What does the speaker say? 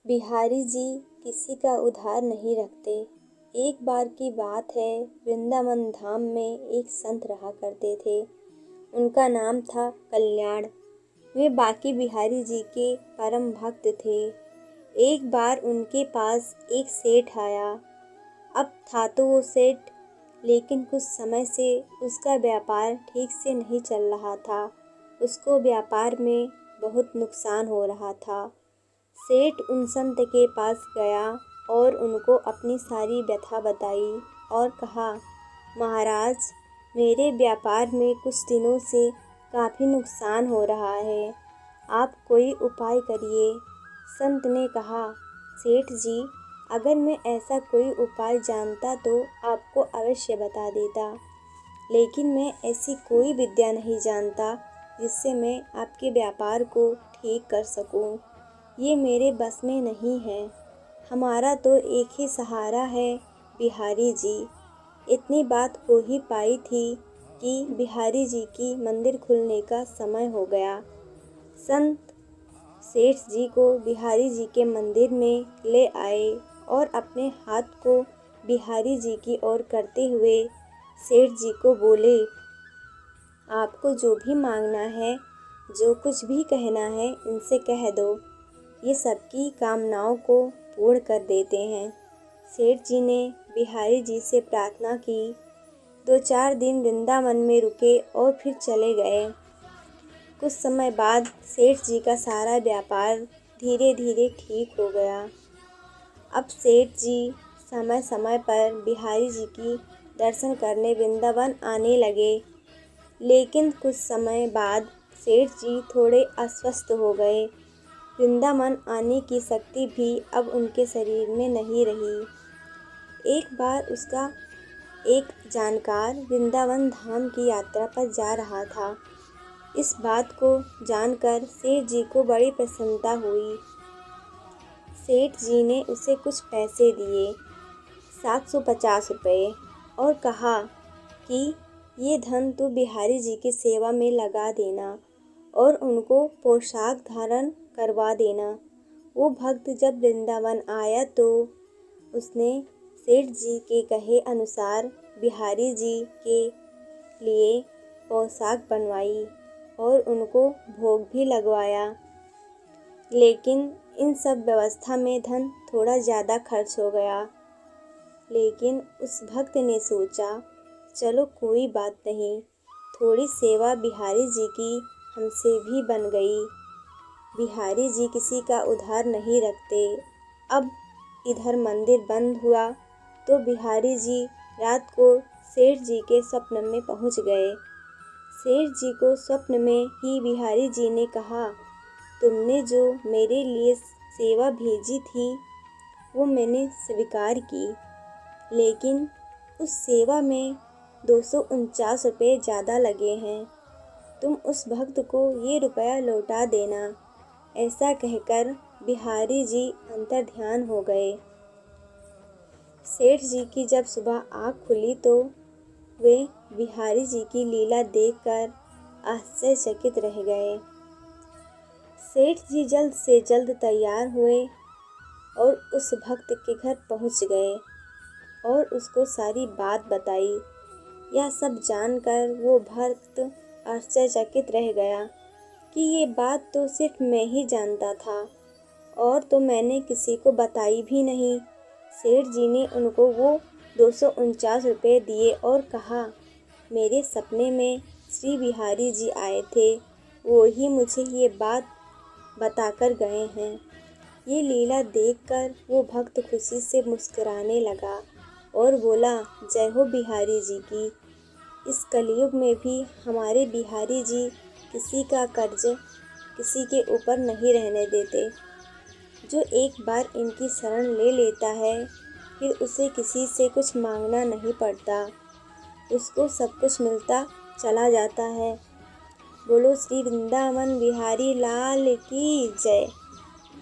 बिहारी जी किसी का उधार नहीं रखते। एक बार की बात है, वृंदावन धाम में एक संत रहा करते थे। उनका नाम था कल्याण। वे बाकी बिहारी जी के परम भक्त थे। एक बार उनके पास एक सेठ आया। अब था तो वो सेठ, लेकिन कुछ समय से उसका व्यापार ठीक से नहीं चल रहा था। उसको व्यापार में बहुत नुकसान हो रहा था। सेठ उन संत के पास गया और उनको अपनी सारी व्यथा बताई और कहा, महाराज, मेरे व्यापार में कुछ दिनों से काफ़ी नुकसान हो रहा है। आप कोई उपाय करिए। संत ने कहा, सेठ जी, अगर मैं ऐसा कोई उपाय जानता तो आपको अवश्य बता देता, लेकिन मैं ऐसी कोई विद्या नहीं जानता जिससे मैं आपके व्यापार को ठीक कर सकूं। ये मेरे बस में नहीं है। हमारा तो एक ही सहारा है, बिहारी जी। इतनी बात हो ही पाई थी कि बिहारी जी की मंदिर खुलने का समय हो गया। संत सेठ जी को बिहारी जी के मंदिर में ले आए और अपने हाथ को बिहारी जी की ओर करते हुए सेठ जी को बोले, आपको जो भी मांगना है, जो कुछ भी कहना है, इनसे कह दो। ये सबकी कामनाओं को पूर्ण कर देते हैं। सेठ जी ने बिहारी जी से प्रार्थना की। 2-4 दिन वृंदावन में रुके और फिर चले गए। कुछ समय बाद सेठ जी का सारा व्यापार धीरे धीरे ठीक हो गया। अब सेठ जी समय समय पर बिहारी जी की दर्शन करने वृंदावन आने लगे, लेकिन कुछ समय बाद सेठ जी थोड़े अस्वस्थ हो गए। वृंदावन आने की शक्ति भी अब उनके शरीर में नहीं रही। एक बार उसका एक जानकार वृंदावन धाम की यात्रा पर जा रहा था। इस बात को जानकर सेठ जी को बड़ी प्रसन्नता हुई। सेठ जी ने उसे कुछ पैसे दिए, 750 रुपये, और कहा कि ये धन तू बिहारी जी की सेवा में लगा देना और उनको पोशाक धारण करवा देना। वो भक्त जब वृंदावन आया तो उसने सेठ जी के कहे अनुसार बिहारी जी के लिए पोशाक बनवाई और उनको भोग भी लगवाया। लेकिन इन सब व्यवस्था में धन थोड़ा ज़्यादा खर्च हो गया। लेकिन उस भक्त ने सोचा, चलो कोई बात नहीं, थोड़ी सेवा बिहारी जी की हमसे भी बन गई। बिहारी जी किसी का उधार नहीं रखते। अब इधर मंदिर बंद हुआ तो बिहारी जी रात को सेठ जी के स्वप्न में पहुंच गए। सेठ जी को स्वप्न में ही बिहारी जी ने कहा, तुमने जो मेरे लिए सेवा भेजी थी वो मैंने स्वीकार की, लेकिन उस सेवा में 249 रुपये ज़्यादा लगे हैं। तुम उस भक्त को ये रुपया लौटा देना। ऐसा कहकर बिहारी जी अंतर ध्यान हो गए। सेठ जी की जब सुबह आँख खुली तो वे बिहारी जी की लीला देखकर आश्चर्यचकित रह गए। सेठ जी जल्द से जल्द तैयार हुए और उस भक्त के घर पहुंच गए और उसको सारी बात बताई। यह सब जानकर वो भक्त आश्चर्यचकित रह गया कि ये बात तो सिर्फ मैं ही जानता था और तो मैंने किसी को बताई भी नहीं। सेठ जी ने उनको वो 249 रुपये दिए और कहा, मेरे सपने में श्री बिहारी जी आए थे, वो ही मुझे ये बात बताकर गए हैं। ये लीला देखकर वो भक्त खुशी से मुस्कुराने लगा और बोला, जय हो बिहारी जी की। इस कलयुग में भी हमारे बिहारी जी किसी का कर्ज किसी के ऊपर नहीं रहने देते। जो एक बार इनकी शरण ले लेता है, फिर उसे किसी से कुछ मांगना नहीं पड़ता, उसको सब कुछ मिलता चला जाता है। बोलो श्री वृंदावन बिहारी लाल की जय।